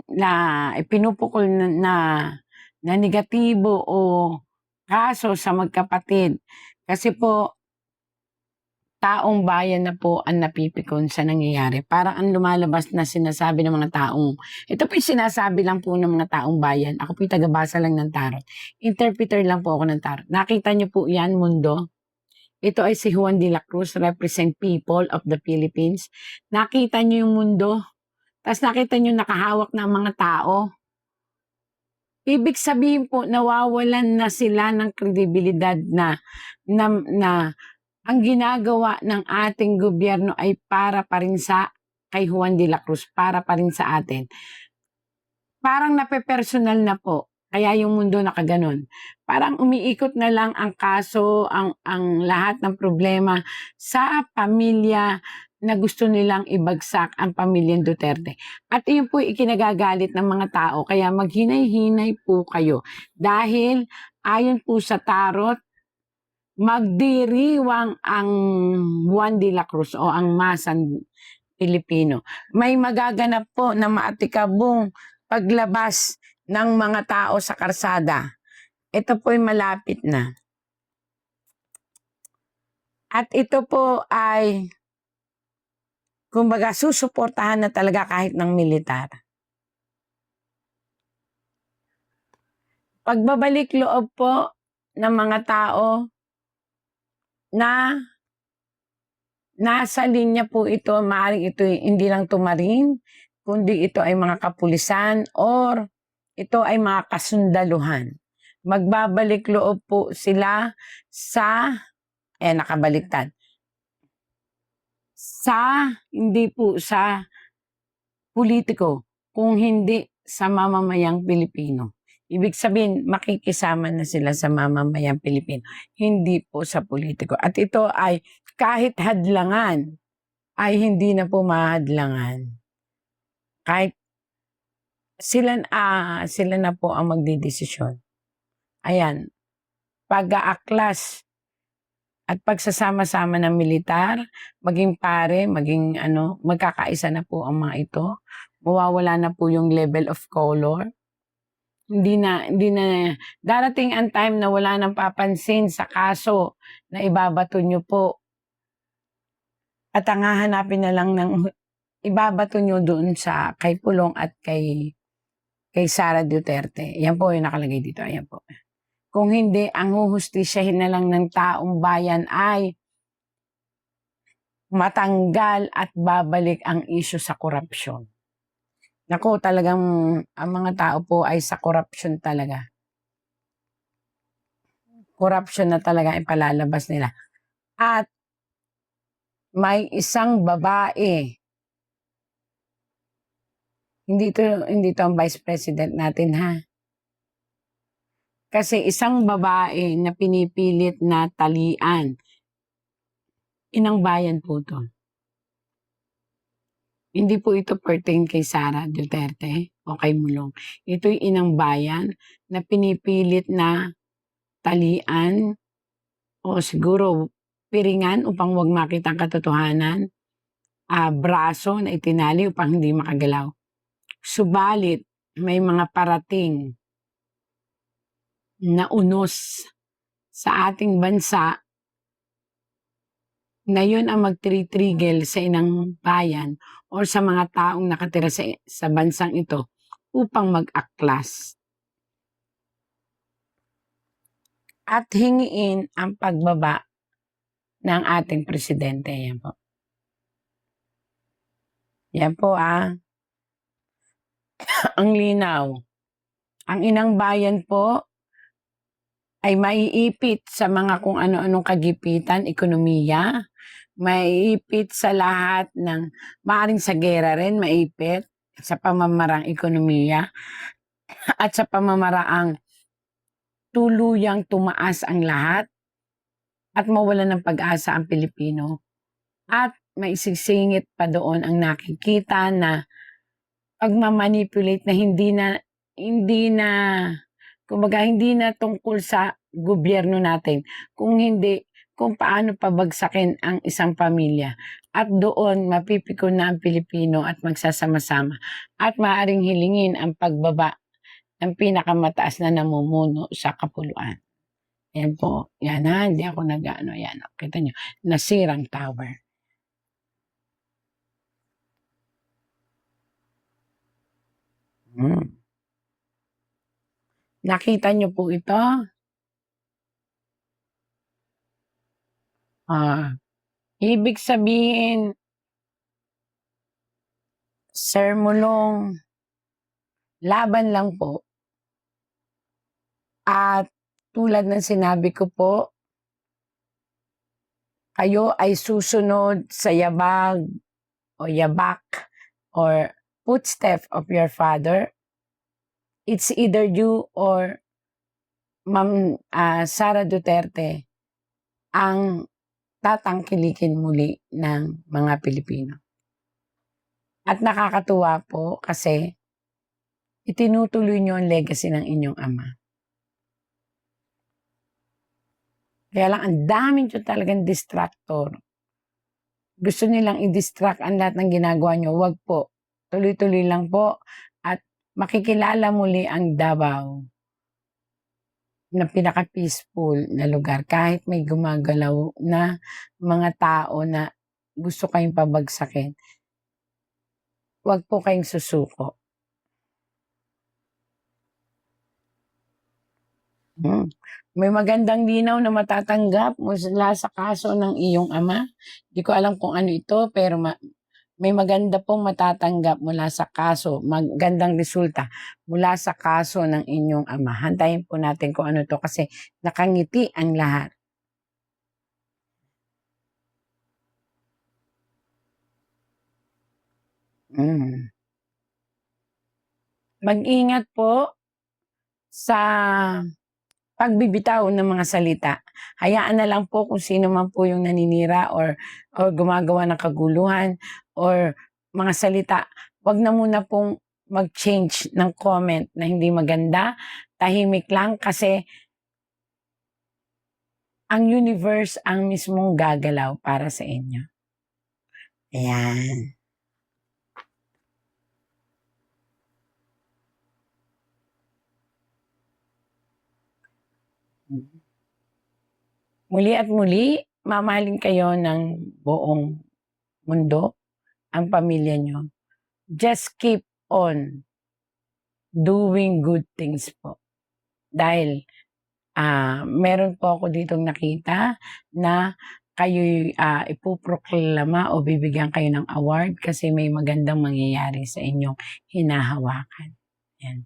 na ipinupukol na negatibo o kaso sa magkapatid. Kasi po, taong bayan na po ang napipikon sa nangyayari. Parang ang lumalabas na sinasabi ng mga taong, ito po yung sinasabi lang po ng mga taong bayan. Ako po yung tagabasa lang ng tarot. Interpreter lang po ako ng tarot. Nakita niyo po yan, mundo? Ito ay si Juan de la Cruz, represent people of the Philippines. Nakita niyo yung mundo? Tapos nakita niyo nakahawak ng mga tao? Ibig sabihin po, nawawalan na sila ng kredibilidad na ang ginagawa ng ating gobyerno ay para pa rin sa kay Juan de la Cruz, para pa rin sa atin. Parang nape-personal na po. Kaya yung mundo nakaganon. Parang umiikot na lang ang kaso, ang lahat ng problema sa pamilya na gusto nilang ibagsak ang pamilyang Duterte. At iyon po ikinagagalit ng mga tao. Kaya maghinay-hinay po kayo. Dahil ayon po sa tarot, magdiriwang ang Juan de la Cruz o ang masang Pilipino. May magaganap po na maatikabong paglabas ng mga tao sa karsada. Ito po'y malapit na. At ito po ay, kumbaga, susuportahan na talaga kahit ng militar. Pagbabalik loob po ng mga tao na nasa linya po ito, maaaring ito hindi lang tumarin, kundi ito ay mga kapulisan or ito ay mga kasundaluhan. Magbabalik loob po sila sa, nakabaliktad, hindi po sa politiko, kung hindi sa mamamayang Pilipino. Ibig sabihin, makikisama na sila sa mamamayang Pilipino, hindi po sa politiko. At ito ay kahit hadlangan, ay hindi na po mahadlangan. Kahit sila na po ang magdidesisyon. Ayan, pag-aaklas at pagsasama-sama ng militar, maging pare, maging magkakaisa na po ang mga ito. Mawawala na po yung level of color. Hindi na, darating ang time na wala nang papansin sa kaso na ibabato nyo po. At ang hahanapin na lang ng ibabato nyo doon sa kay Pulong at kay Sara Duterte. Yan po yung nakalagay dito. Ayan po. Kung hindi, ang huhustisyahin na lang ng taong bayan ay matanggal at babalik ang issue sa korupsyon. Naku, talagang ang mga tao po ay sa korupsyon talaga. Korupsyon na talaga ipalalabas nila. At may isang babae, hindi to ang vice president natin ha. Kasi isang babae na pinipilit na talian, inang bayan po to. Hindi po ito pertain kay Sara Duterte o kay Mulong. Ito'y inang bayan na pinipilit na talian o siguro piringan upang wag makita ang katotohanan, braso na itinali upang hindi makagalaw. Subalit, may mga parating na unos sa ating bansa na yun ang magtritrigel sa inang bayan o sa mga taong nakatira sa bansang ito upang mag-aklas. At hingiin ang pagbaba ng ating presidente. Yan po. Yan po ang linaw. Ang inang bayan po ay maiipit sa mga kung ano-anong kagipitan, ekonomiya, maiipit sa lahat ng, maaaring sa gera rin, maiipit sa pamamarang ekonomiya at sa pamamaraang tuluyang tumaas ang lahat at mawala ng pag-asa ang Pilipino. At may isisingit pa doon ang nakikita na pagmamanipulate na hindi na tungkol sa gobyerno natin, kung hindi kung paano pabagsakin ang isang pamilya. At doon mapipiko na ang Pilipino at magsasama-sama. At maaaring hilingin ang pagbaba ng pinakamataas na namumuno sa kapuluan. Yan po. Yan ha, hindi ako nag-ano. Yan. Kita nyo, nasirang tower. Nakita nyo po ito? Ibig sabihin, Sir Mulong, laban lang po. At tulad ng sinabi ko po, kayo ay susunod sa yabag o yabak or footstep of your father. It's either you or Ma'am Sara Duterte ang tatangkilikin muli ng mga Pilipino. At nakakatuwa po kasi itinutuloy nyo ang legacy ng inyong ama. Kaya lang ang daming nyo talagang distractor. Gusto nilang i-distract ang lahat ng ginagawa nyo. Wag po. Tuloy-tuloy lang po at makikilala muli ang Davao na pinaka-peaceful na lugar. Kahit may gumagalaw na mga tao na gusto kayong pabagsakin, wag po kayong susuko. May magandang linaw na matatanggap mula sa kaso ng iyong ama. Hindi ko alam kung ano ito, pero may maganda pong matatanggap mula sa kaso, magandang resulta mula sa kaso ng inyong ama. Hantayin po natin kung ano to kasi nakangiti ang lahat. Mag-ingat po sa pagbibitaw ng mga salita. Hayaan na lang po kung sino man po yung naninira or gumagawa ng kaguluhan or mga salita. Wag na muna pong mag-change ng comment na hindi maganda. Tahimik lang kasi ang universe ang mismong gagalaw para sa inyo. Ayan. Muli at muli, mamahalin kayo ng buong mundo, ang pamilya nyo. Just keep on doing good things po. Dahil meron po ako ditong nakita na kayo'y ipuproklama o bibigyan kayo ng award kasi may magandang mangyayari sa inyong hinahawakan. Yan.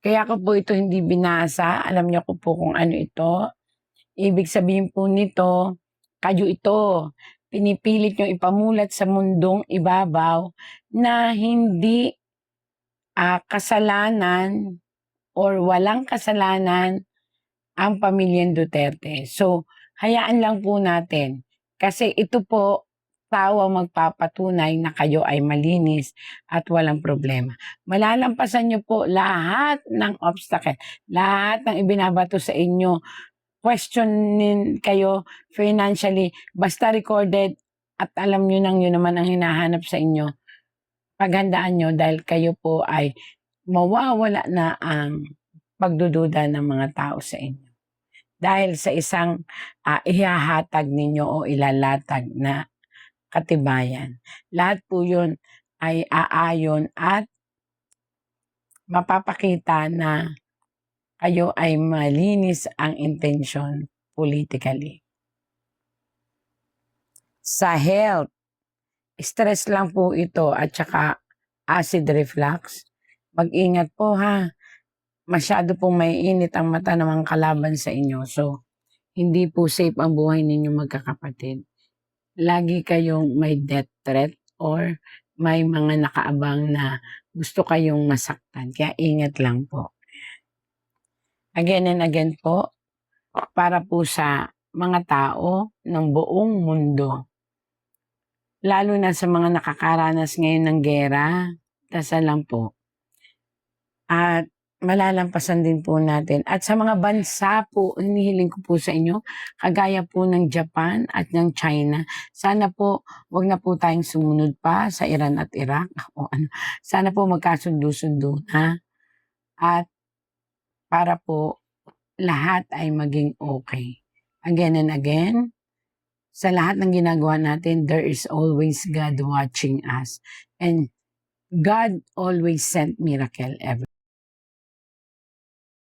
Kaya ko po ito hindi binasa. Alam niyo ko po kung ano ito. Ibig sabihin po nito, kayo ito. Pinipilit nyo ipamulat sa mundong ibabaw na hindi kasalanan or walang kasalanan ang pamilyang Duterte. So, hayaan lang po natin. Kasi ito po, tao magpapatunay na kayo ay malinis at walang problema. Malalampasan nyo po lahat ng obstacle, lahat ng ibinabato sa inyo, questionin kayo financially, basta recorded at alam nyo nang yun naman ang hinahanap sa inyo. Paghandaan nyo dahil kayo po ay mawawala na ang pagdududa ng mga tao sa inyo. Dahil sa isang ihahatag ninyo o ilalatag na katibayan. Lahat po yun ay aayon at mapapakita na kayo ay malinis ang intensyon politically. Sa health, stress lang po ito at saka acid reflux. Mag-ingat po ha. Masyado pong may init ang mata ng mga kalaban sa inyo. So, hindi po safe ang buhay ninyo magkakapatid. Lagi kayong may death threat or may mga nakaabang na gusto kayong masaktan. Kaya ingat lang po. Again and again po, para po sa mga tao ng buong mundo. Lalo na sa mga nakakaranas ngayon ng gera, dasal lang po. At malalampasan din po natin. At sa mga bansa po, hinihiling ko po sa inyo, kagaya po ng Japan at ng China, sana po wag na po tayong sumunod pa sa Iran at Iraq o ano. Sana po magkasundo-sundo na at para po lahat ay maging okay. Again and again, sa lahat ng ginagawa natin, there is always God watching us. And God always sent miracle every